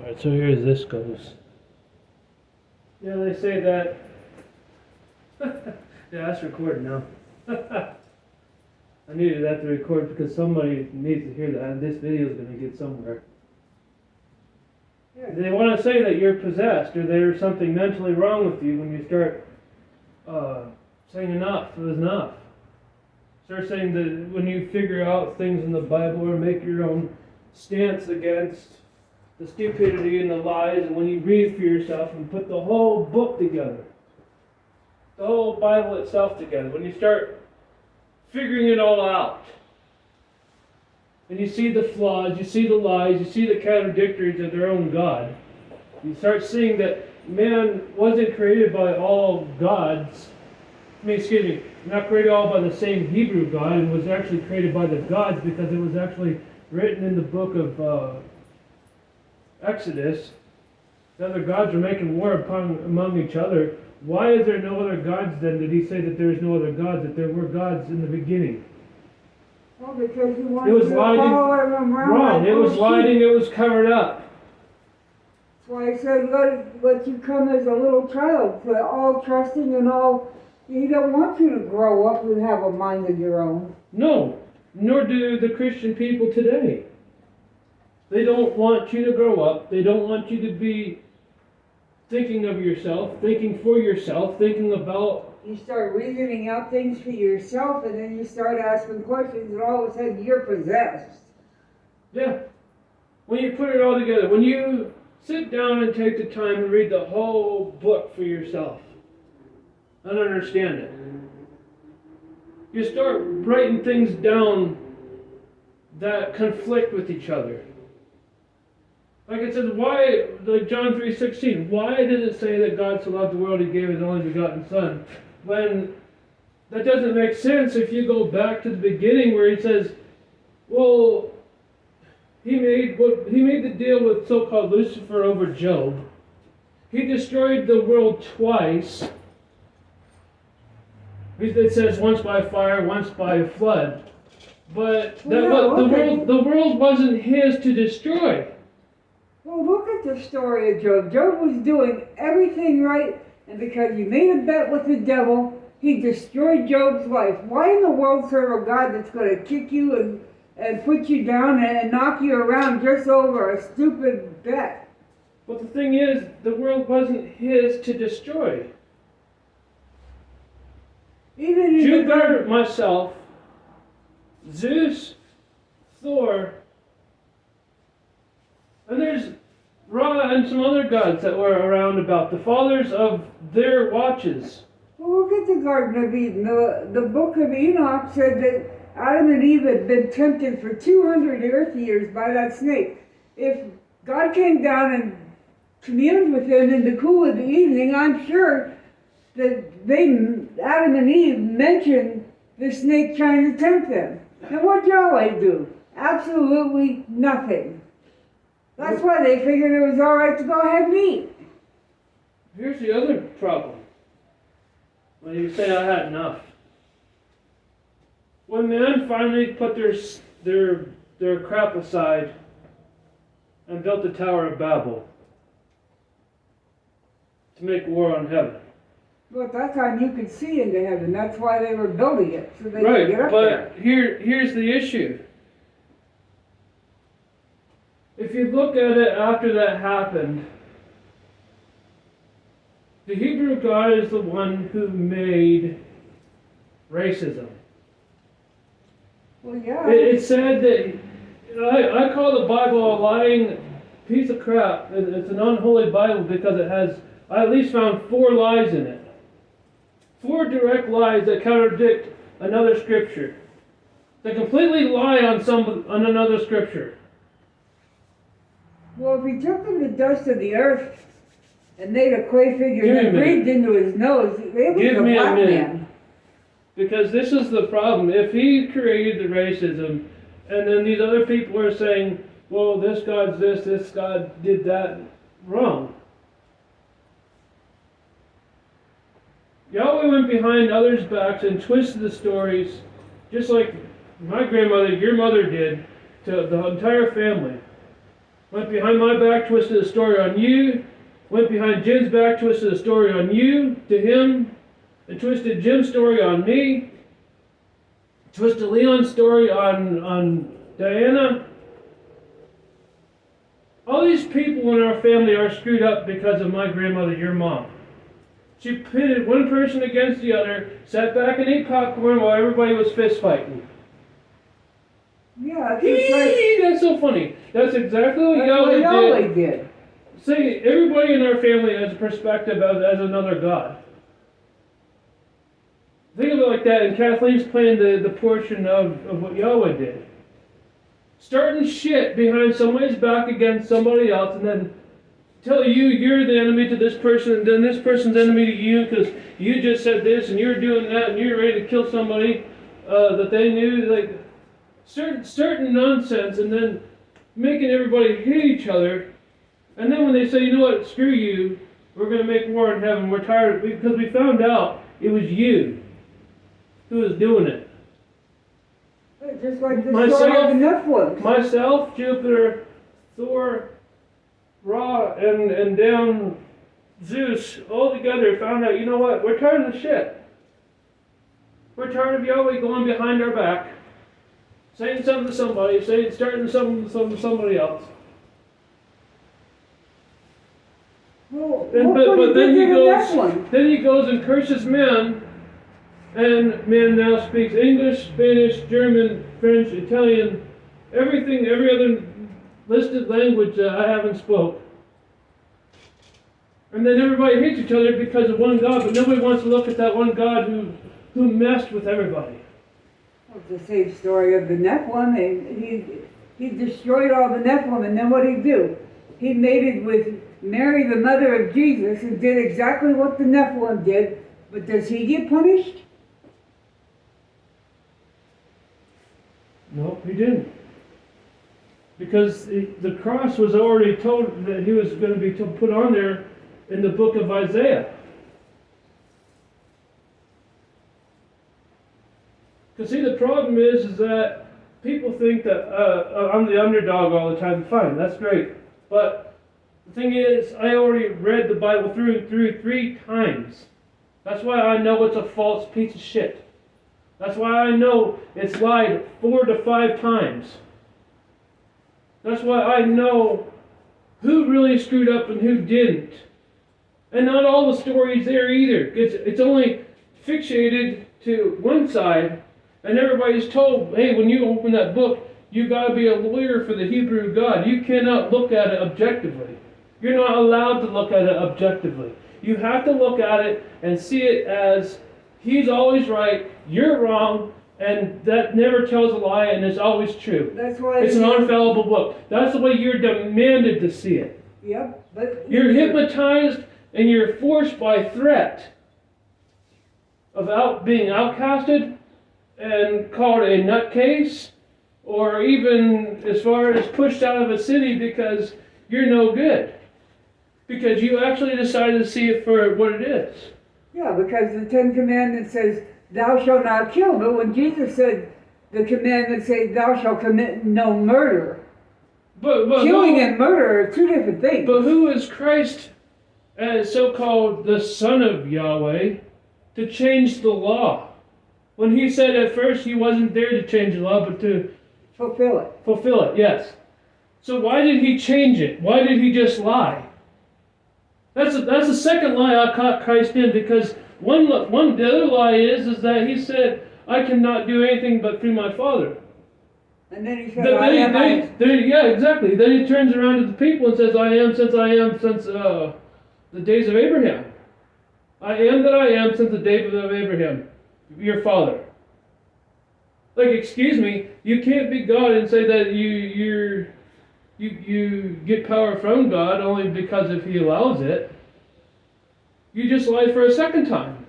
Alright, so here's this goes. Yeah, they say that. Yeah, that's recorded now. I needed that to record because somebody needs to hear that, and this video is going to get somewhere. Yeah, they want to say that you're possessed or there's something mentally wrong with you when you start saying enough is enough. Start saying that when you figure out things in the Bible or make your own stance against the stupidity and the lies, and when you read for yourself and put the whole book together, the whole Bible itself together, when you start figuring it all out, and you see the flaws, you see the lies, you see the contradictories of their own God, you start seeing that man wasn't created by all gods. Not created all by the same Hebrew God, and was actually created by the gods because it was actually written in the book of Exodus. The other gods are making war among each other. Why is there no other gods then? Did he say that there is no other gods, that there were gods in the beginning? Well, because you wanted to follow them around. Wrong. It was lighting, it was covered up. That's why I said let you come as a little child, all trusting and all. He don't want you to grow up and have a mind of your own. No, nor do the Christian people today. They don't want you to grow up. They don't want you to be thinking of yourself, thinking for yourself, thinking about... You start reasoning out things for yourself, and then you start asking questions, and all of a sudden you're possessed. Yeah. When you put it all together, when you sit down and take the time to read the whole book for yourself and understand it, you start writing things down that conflict with each other. Like it says, why, like John 3:16, why did it say that God so loved the world he gave his only begotten Son? When that doesn't make sense if you go back to the beginning where he says, well, he made the deal with so-called Lucifer over Job. He destroyed the world twice. It says once by fire, once by flood. But the world wasn't his to destroy. Well, look at the story of Job. Job was doing everything right, and because he made a bet with the devil, he destroyed Job's life. Why in the world serve a God that's going to kick you and put you down and knock you around just over a stupid bet? But the thing is, the world wasn't his to destroy. Jupiter, myself, Zeus, Thor, and there's Ra and some other gods that were around about, the fathers of their watches. Well, look at the Garden of Eden. The book of Enoch said that Adam and Eve had been tempted for 200 earth years by that snake. If God came down and communed with them in the cool of the evening, I'm sure that Adam and Eve mentioned the snake trying to tempt them. And what did Yahweh do? Absolutely nothing. That's why they figured it was all right to go ahead and eat. Here's the other problem. When you say I had enough. When men finally put their crap aside and built the Tower of Babel to make war on heaven. Well, at that time you could see into heaven. That's why they were building it, so they could get up there. But here's the issue. If you look at it after that happened, the Hebrew God is the one who made racism. Well, yeah. It said that, I call the Bible a lying piece of crap. It's an unholy Bible because it has, I at least found 4 lies in it. 4 direct lies that contradict another scripture. They completely lie on another scripture. Well, if he took from the dust of the earth and made a clay figure and breathed into his nose, it was a black man. Because this is the problem. If he created the racism, and then these other people are saying, well, this God's this God did that, wrong. Yahweh went behind others' backs and twisted the stories, just like my grandmother, your mother did, to the entire family. Went behind my back, twisted a story on you. Went behind Jim's back, twisted a story on you, to him. And twisted Jim's story on me. Twisted Leon's story on Diana. All these people in our family are screwed up because of my grandmother, your mom. She pitted one person against the other, sat back and ate popcorn while everybody was fist fighting. Yeah, it's That's so funny. That's exactly what like Yahweh did. did. Say everybody in our family has a perspective as another God. Think of it like that, and Kathleen's playing the portion of what Yahweh did. Starting shit behind somebody's back against somebody else, and then tell you you're the enemy to this person, and then this person's enemy to you because you just said this, and you're doing that, and you're ready to kill somebody that they knew. Like certain nonsense, and then making everybody hate each other. And then when they say, you know what, screw you, we're going to make war in heaven, we're tired, because we found out it was you who was doing it. Just like the story of Nephilim. Myself, Jupiter, Thor, Ra, and down Zeus, all together found out, you know what, we're tired of the shit. We're tired of Yahweh going behind our back, saying something to somebody, starting something to somebody else. Well, But then he goes and curses men, and man now speaks English, Spanish, German, French, Italian, everything, every other listed language I haven't spoke. And then everybody hates each other because of one God, but nobody wants to look at that one God who messed with everybody. It's the same story of the Nephilim. He destroyed all the Nephilim, and then what did he do? He mated with Mary, the mother of Jesus, and did exactly what the Nephilim did. But does he get punished? No, he didn't. Because the cross was already told that he was going to be put on there in the book of Isaiah. Because see, the problem is that people think that I'm the underdog all the time. Fine, that's great. But the thing is, I already read the Bible through 3 times. That's why I know it's a false piece of shit. That's why I know it's lied 4 to 5 times. That's why I know who really screwed up and who didn't. And not all the stories there either. It's only fixated to one side, and everybody's told, hey, when you open that book, you got to be a lawyer for the Hebrew God. You cannot look at it objectively. You're not allowed to look at it objectively. You have to look at it and see it as he's always right, you're wrong, and that never tells a lie and is always true. That's why it's an infallible book. That's the way you're demanded to see it. Yep, but you're hypnotized and you're forced by threat of being outcasted and called a nutcase, or even as far as pushed out of a city because you're no good. Because you actually decided to see it for what it is. Yeah, because the 10 Commandments says, thou shalt not kill. But when Jesus said, the commandments say, thou shalt commit no murder. But killing and murder are 2 different things. But who is Christ as so-called the Son of Yahweh to change the law? When he said at first he wasn't there to change the law, but to fulfill it. Fulfill it, yes. So why did he change it? Why did he just lie? That's the second lie I caught Christ in, because the other lie is that he said, I cannot do anything but through my Father. And then he said, yeah, exactly. Then he turns around to the people and says, I am since the days of Abraham. I am that I am since the days of Abraham, your father. Like, excuse me, you can't be God and say that you get power from God only because if he allows it. You just lied for a second time.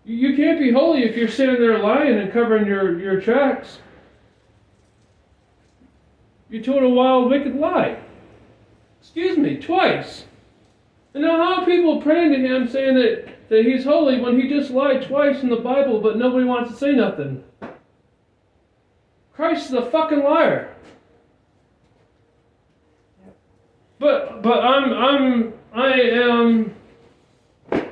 You can't be holy if you're sitting there lying and covering your tracks. You told a wild, wicked lie. Excuse me, twice. And now how are people praying to him saying that he's holy when he just lied twice in the Bible but nobody wants to say nothing? Christ is a fucking liar. But I am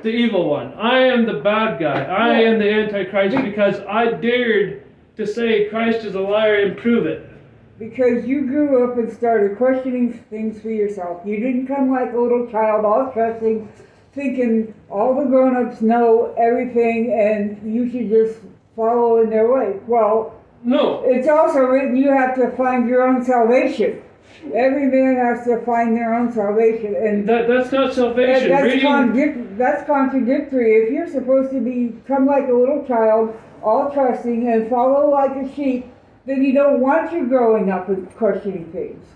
the evil one. I am the bad guy. I am the Antichrist because I dared to say Christ is a liar and prove it. Because you grew up and started questioning things for yourself. You didn't come like a little child, all trusting, thinking all the grown-ups know everything and you should just follow in their way. Well, No. it's also written you have to find your own salvation. Every man has to find their own salvation, and that's not salvation. That's contradictory. If you're supposed to become like a little child, all trusting, and follow like a sheep, then you don't want you growing up and questioning things.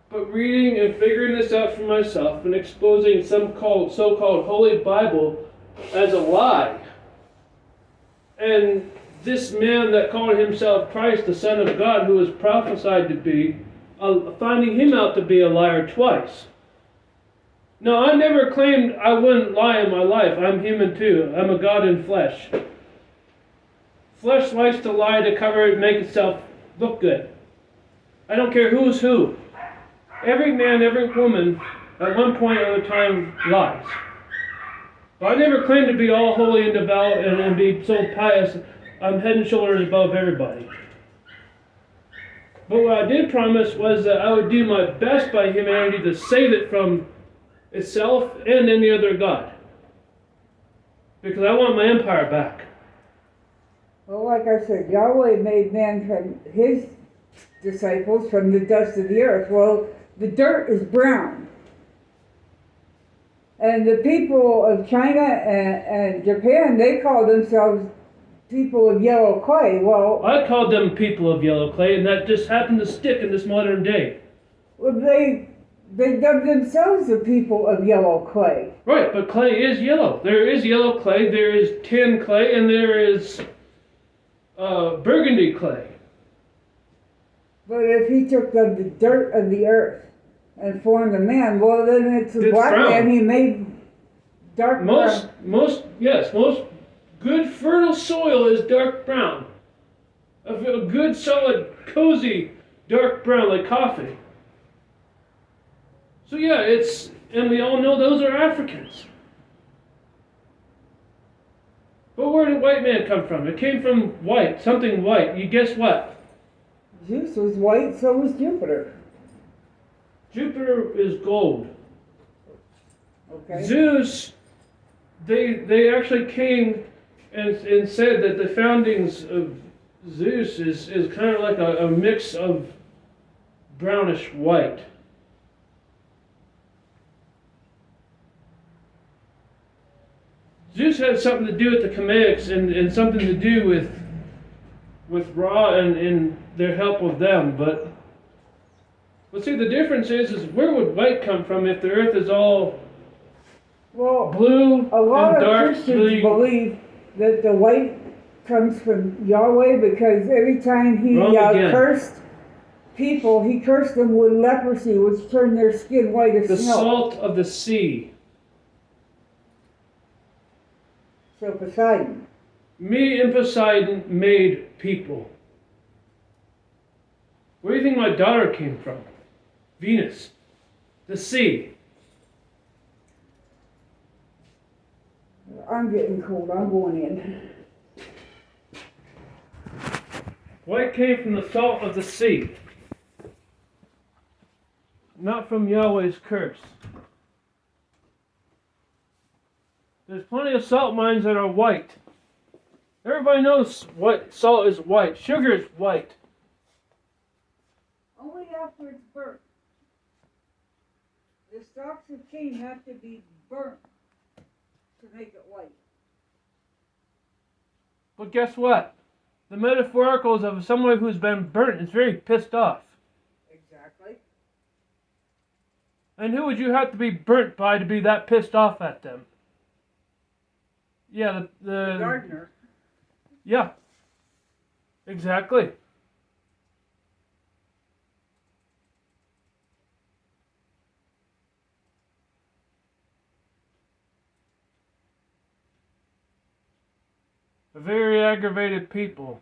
But reading and figuring this out for myself and exposing some so-called Holy Bible as a lie, and this man that called himself Christ, the Son of God, who was prophesied to be, finding him out to be a liar twice. No, I never claimed I wouldn't lie in my life. I'm human too. I'm a God in flesh. Flesh likes to lie to cover it, make itself look good. I don't care who's who. Every man, every woman, at one point or other time, lies. But I never claimed to be all holy and devout and be so pious. I'm head and shoulders above everybody. But what I did promise was that I would do my best by humanity to save it from itself and any other god. Because I want my empire back. Well, like I said, Yahweh made man from his disciples from the dust of the earth. Well, the dirt is brown. And the people of China and Japan, they call themselves people of yellow clay. Well, I called them people of yellow clay, and that just happened to stick in this modern day. Well, they dubbed themselves the people of yellow clay. Right, but clay is yellow. There is yellow clay, there is tin clay, and there is burgundy clay. But if he took the dirt of the earth and formed a man, well, then it's a black brown. man he made dark brown. Most good fertile soil is dark brown. A good solid cozy dark brown like coffee. So yeah, and we all know those are Africans. But where did white man come from? It came from white, something white. You guess what? Zeus was white, so was Jupiter. Jupiter is gold. Okay. Zeus, they actually came and said that the foundings of Zeus is kind of like a mix of brownish white. Zeus had something to do with the Kamaics and something to do with Ra and their help with them, but see, the difference is where would white come from if the earth is all blue a lot and of dark Christians blue? believe that the white comes from Yahweh because every time he cursed people, he cursed them with leprosy, which turned their skin white as the snow. salt of the sea. So Poseidon. Me and Poseidon made people. Where do you think my daughter came from? Venus. The sea. I'm getting cold. I'm going in. White came from the salt of the sea. Not from Yahweh's curse. There's plenty of salt mines that are white. Everybody knows what salt is white. Sugar is white. Only after it's burnt. The stalks of cane have to be burnt to make it white. But guess what? The metaphorical is of someone who's been burnt is very pissed off. Exactly. And who would you have to be burnt by to be that pissed off at them? Yeah, the gardener. Yeah. Exactly. A very aggravated people.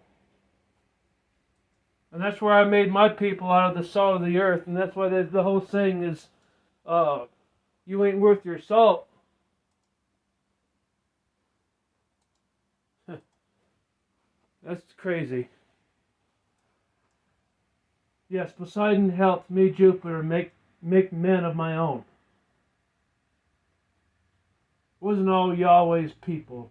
And that's where I made my people out of the salt of the earth. And that's why the whole saying is, you ain't worth your salt. That's crazy. Yes, Poseidon helped me, Jupiter, make men of my own. It wasn't all Yahweh's people.